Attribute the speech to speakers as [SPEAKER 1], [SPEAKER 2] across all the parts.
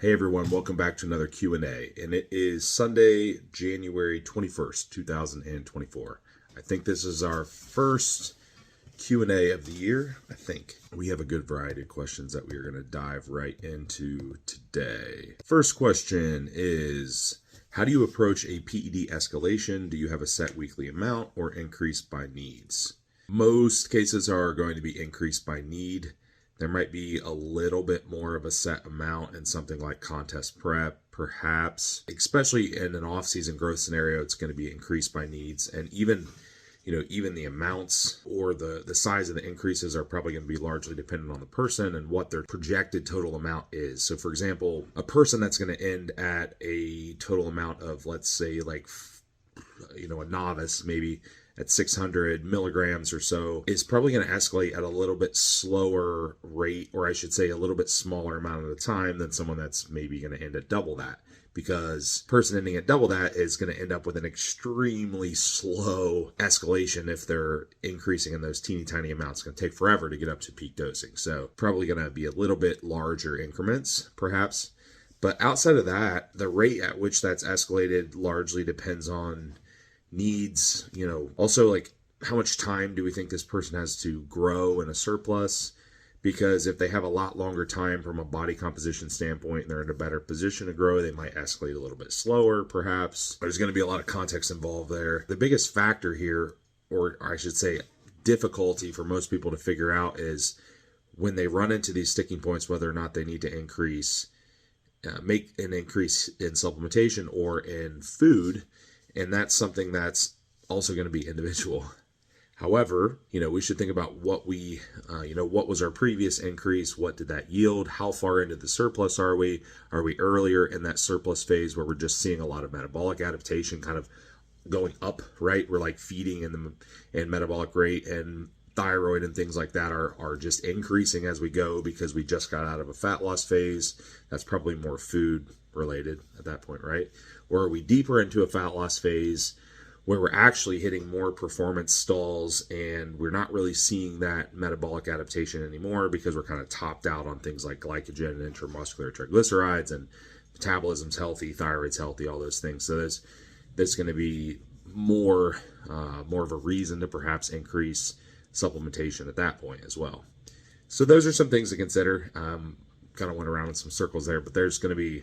[SPEAKER 1] Hey everyone, welcome back to another Q&A, and it is Sunday, January 21st, 2024. I think this is our first Q&A of the year. I think we have a good variety of questions that we are going to dive right into today. First question is, how do you approach a PED escalation? Do you have a set weekly amount or increased by needs? Most cases are going to be increased by need. There might be a little bit more of a set amount in something like contest prep, perhaps, especially in an off-season growth scenario, it's going to be increased by needs. And even the amounts or the size of the increases are probably going to be largely dependent on the person and what their projected total amount is. So for example, a person that's going to end at a total amount of, let's say, like, a novice, maybe at 600 milligrams or so, is probably going to escalate at a little bit slower rate, or I should say a little bit smaller amount of the time than someone that's maybe going to end at double that. Because person ending at double that is going to end up with an extremely slow escalation if they're increasing in those teeny tiny amounts. It's going to take forever to get up to peak dosing. So probably going to be a little bit larger increments, perhaps. But outside of that, the rate at which that's escalated largely depends on needs, also like how much time do we think this person has to grow in a surplus? Because if they have a lot longer time from a body composition standpoint and they're in a better position to grow, they might escalate a little bit slower, perhaps. There's going to be a lot of context involved there. The biggest factor here, or I should say difficulty for most people to figure out, is when they run into these sticking points, whether or not they need to make an increase in supplementation or in food. And that's something that's also going to be individual. However, we should think about what what was our previous increase? What did that yield? How far into the surplus are we? Are we earlier in that surplus phase where we're just seeing a lot of metabolic adaptation kind of going up, right? We're like feeding in metabolic rate, and thyroid and things like that are just increasing as we go because we just got out of a fat loss phase. That's probably more food related at that point, right? Or are we deeper into a fat loss phase where we're actually hitting more performance stalls and we're not really seeing that metabolic adaptation anymore because we're kind of topped out on things like glycogen and intramuscular triglycerides, and metabolism's healthy, thyroid's healthy, all those things. So there's going to be more of a reason to perhaps increase supplementation at that point as well. So those are some things to consider. Kind of went around in some circles there, but there's going to be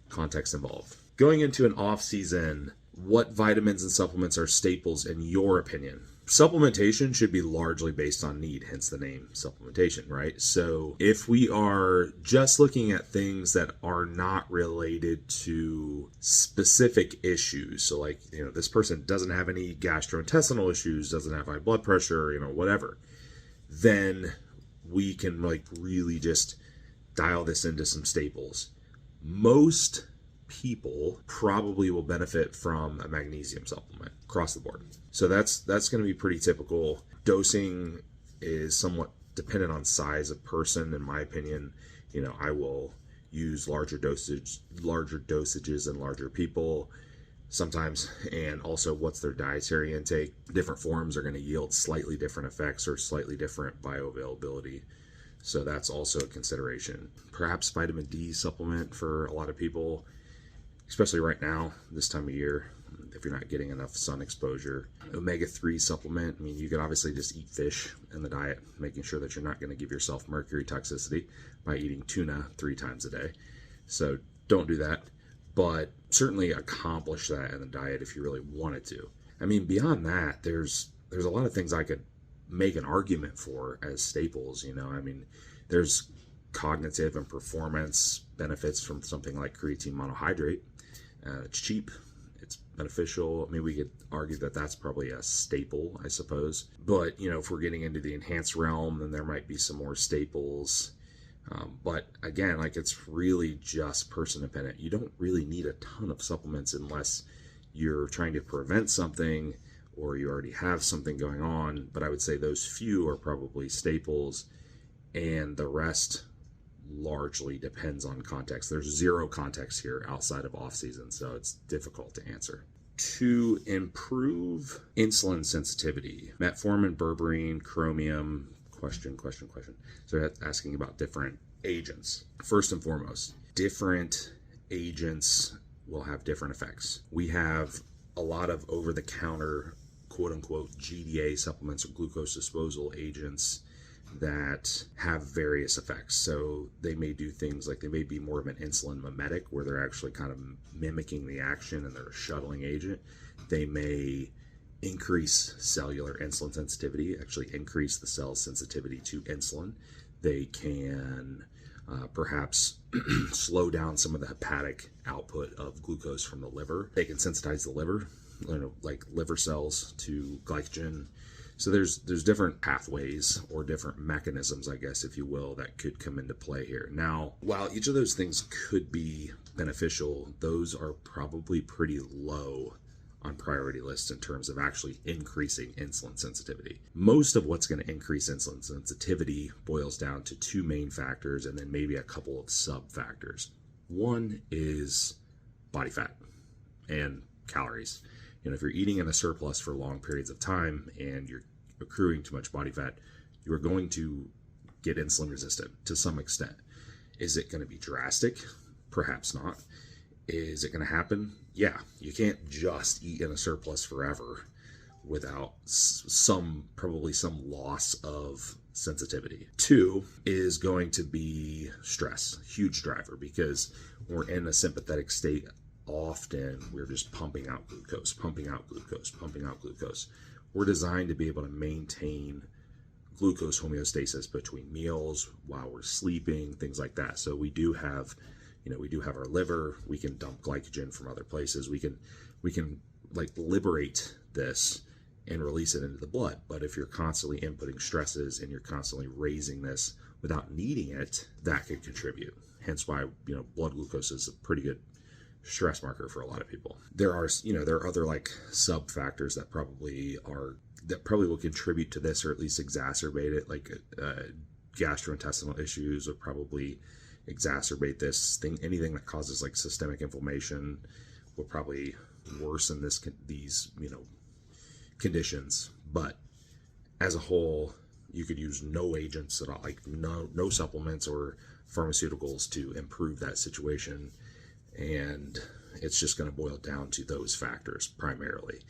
[SPEAKER 1] context involved. Going into an off season, what vitamins and supplements are staples in your opinion? Supplementation should be largely based on need, hence the name supplementation, right? So if we are just looking at things that are not related to specific issues, so like, this person doesn't have any gastrointestinal issues, doesn't have high blood pressure, whatever, then we can really just dial this into some staples. Most people probably will benefit from a magnesium supplement across the board. So that's going to be pretty typical. Dosing is somewhat dependent on size of person, in my opinion. I will use larger dosages in larger people sometimes, and also what's their dietary intake. Different forms are going to yield slightly different effects or slightly different bioavailability. So that's also a consideration. Perhaps vitamin D supplement for a lot of people, especially right now, this time of year, if you're not getting enough sun exposure. Omega-3 supplement, you could obviously just eat fish in the diet, making sure that you're not going to give yourself mercury toxicity by eating tuna 3 times a day. So don't do that, but certainly accomplish that in the diet if you really wanted to. Beyond that, there's a lot of things I could make an argument for as staples. There's cognitive and performance benefits from something like creatine monohydrate. It's cheap, it's beneficial. We could argue that that's probably a staple, I suppose. But if we're getting into the enhanced realm, then there might be some more staples. But again, it's really just person dependent. You don't really need a ton of supplements unless you're trying to prevent something or you already have something going on. But I would say those few are probably staples, and the rest largely depends on context. There's zero context here outside of off season, so it's difficult to answer. To improve insulin sensitivity, Metformin, Berberine, Chromium, question. So that's asking about different agents. First and foremost, Different agents will have different effects. We have a lot of over-the-counter, quote-unquote, GDA supplements or glucose disposal agents that have various effects. So they may do things like they may be more of an insulin mimetic, where they're actually kind of mimicking the action and they're a shuttling agent. They may increase cellular insulin sensitivity, actually increase the cell's sensitivity to insulin. They can perhaps slow down some of the hepatic output of glucose from the liver. They can sensitize the liver, like liver cells to glycogen. So there's different pathways or different mechanisms, I guess, if you will, that could come into play here. Now, while each of those things could be beneficial, those are probably pretty low on priority lists in terms of actually increasing insulin sensitivity. Most of what's going to increase insulin sensitivity boils down to two main factors and then maybe a couple of sub factors. One is body fat and calories. If you're eating in a surplus for long periods of time and you're accruing too much body fat, you are going to get insulin resistant to some extent. Is it going to be drastic? Perhaps not. Is it going to happen? Yeah, you can't just eat in a surplus forever without probably some loss of sensitivity. Two is going to be stress, huge driver, because when we're in a sympathetic state, often we're just pumping out glucose, pumping out glucose, pumping out glucose. We're designed to be able to maintain glucose homeostasis between meals, while we're sleeping, things like that. So we do have our liver. We can dump glycogen from other places. We can like liberate this and release it into the blood. But if you're constantly inputting stresses and you're constantly raising this without needing it, that could contribute. Hence why, blood glucose is a pretty good stress marker for a lot of people. There are other like sub factors that probably will contribute to this, or at least exacerbate it. Like gastrointestinal issues would probably exacerbate this thing. Anything that causes like systemic inflammation will probably worsen these conditions. But as a whole, you could use no agents at all, like no supplements or pharmaceuticals to improve that situation. And it's just going to boil down to those factors primarily.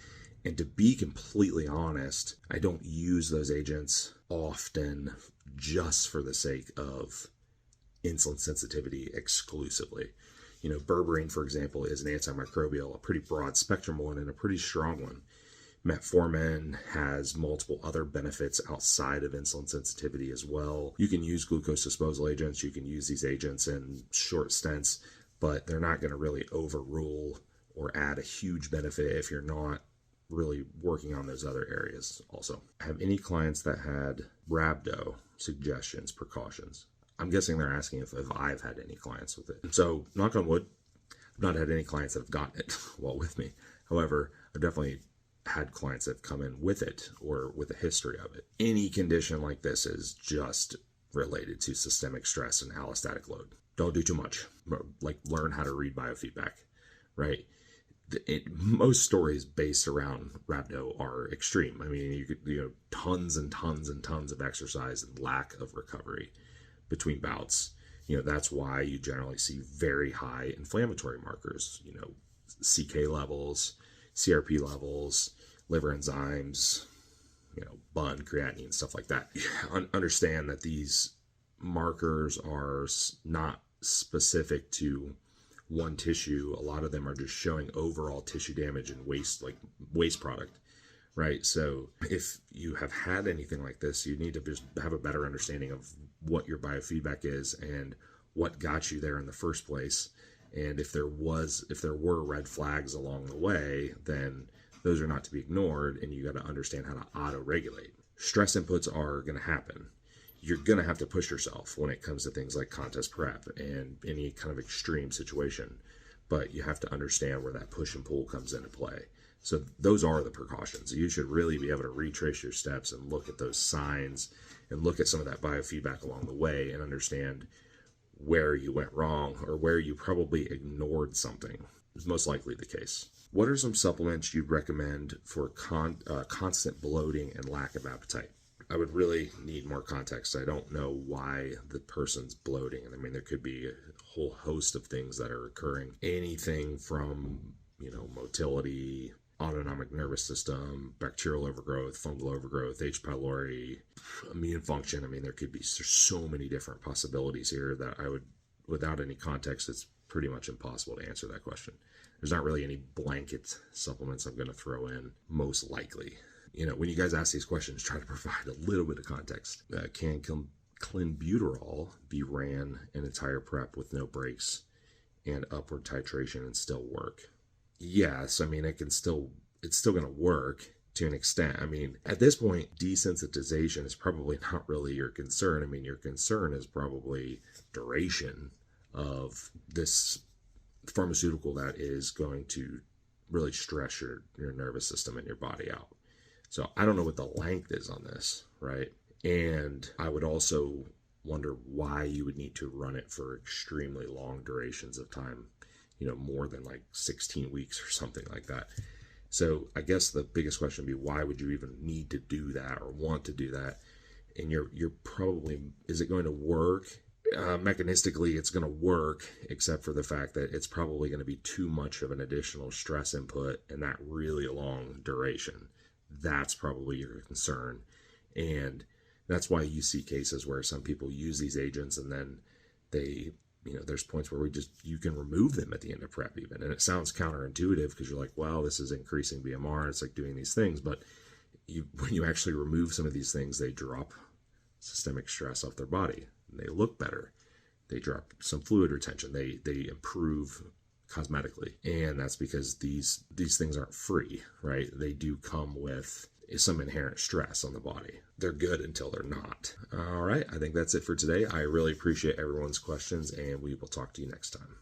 [SPEAKER 1] And to be completely honest, I don't use those agents often just for the sake of insulin sensitivity exclusively. Berberine, for example, is an antimicrobial, a pretty broad spectrum one and a pretty strong one. Metformin has multiple other benefits outside of insulin sensitivity as well. You can use glucose disposal agents. You can use these agents in short stints, but they're not going to really overrule or add a huge benefit if you're not really working on those other areas also. I have any clients that had Rabdo suggestions, precautions. I'm guessing they're asking if I've had any clients with it. So, knock on wood, I've not had any clients that have gotten it while with me. However, I've definitely had clients that have come in with it or with a history of it. Any condition like this is just related to systemic stress and allostatic load. Don't do too much. Like, learn how to read biofeedback, right? Most stories based around Rabdo are extreme. I mean, you could, tons and tons and tons of exercise and lack of recovery between bouts. That's why you generally see very high inflammatory markers, CK levels, CRP levels, liver enzymes, BUN, creatinine, stuff like that. Understand that these markers are not specific to one tissue. A lot of them are just showing overall tissue damage and waste product, right? So if you have had anything like this, you need to just have a better understanding of what your biofeedback is and what got you there in the first place. And if there were red flags along the way, then those are not to be ignored, and you got to understand how to auto-regulate. Stress inputs are going to happen. You're going to have to push yourself when it comes to things like contest prep and any kind of extreme situation, but you have to understand where that push and pull comes into play. So those are the precautions. You should really be able to retrace your steps and look at those signs and look at some of that biofeedback along the way and understand where you went wrong or where you probably ignored something. Is most likely the case. What are some supplements you'd recommend for constant bloating and lack of appetite? I would really need more context. I don't know why the person's bloating. And I mean, there could be a whole host of things that are occurring. Anything from, motility, autonomic nervous system, bacterial overgrowth, fungal overgrowth, H. pylori, immune function. I mean, there's so many different possibilities here that I would, without any context, it's pretty much impossible to answer that question. There's not really any blanket supplements I'm going to throw in, most likely. When you guys ask these questions, try to provide a little bit of context. Can clenbuterol be ran an entire prep with no breaks and upward titration and still work? Yes, I mean, it's still going to work to an extent. I mean, at this point, desensitization is probably not really your concern. I mean, your concern is probably duration of this pharmaceutical that is going to really stress your nervous system and your body out. So I don't know what the length is on this, right? And I would also wonder why you would need to run it for extremely long durations of time, more than like 16 weeks or something like that. So I guess the biggest question would be, why would you even need to do that or want to do that? And you're probably, is it going to work? Mechanistically, it's going to work, except for the fact that it's probably going to be too much of an additional stress input and that really long duration. That's probably your concern. And that's why you see cases where some people use these agents and then they, there's points where you can remove them at the end of prep even. And it sounds counterintuitive because you're like, well, this is increasing BMR. It's like doing these things. But when you actually remove some of these things, they drop systemic stress off their body. And they look better. They drop some fluid retention. They improve cosmetically. And that's because these things aren't free, right? They do come with some inherent stress on the body. They're good until they're not. All right, I think that's it for today. I really appreciate everyone's questions, and we will talk to you next time.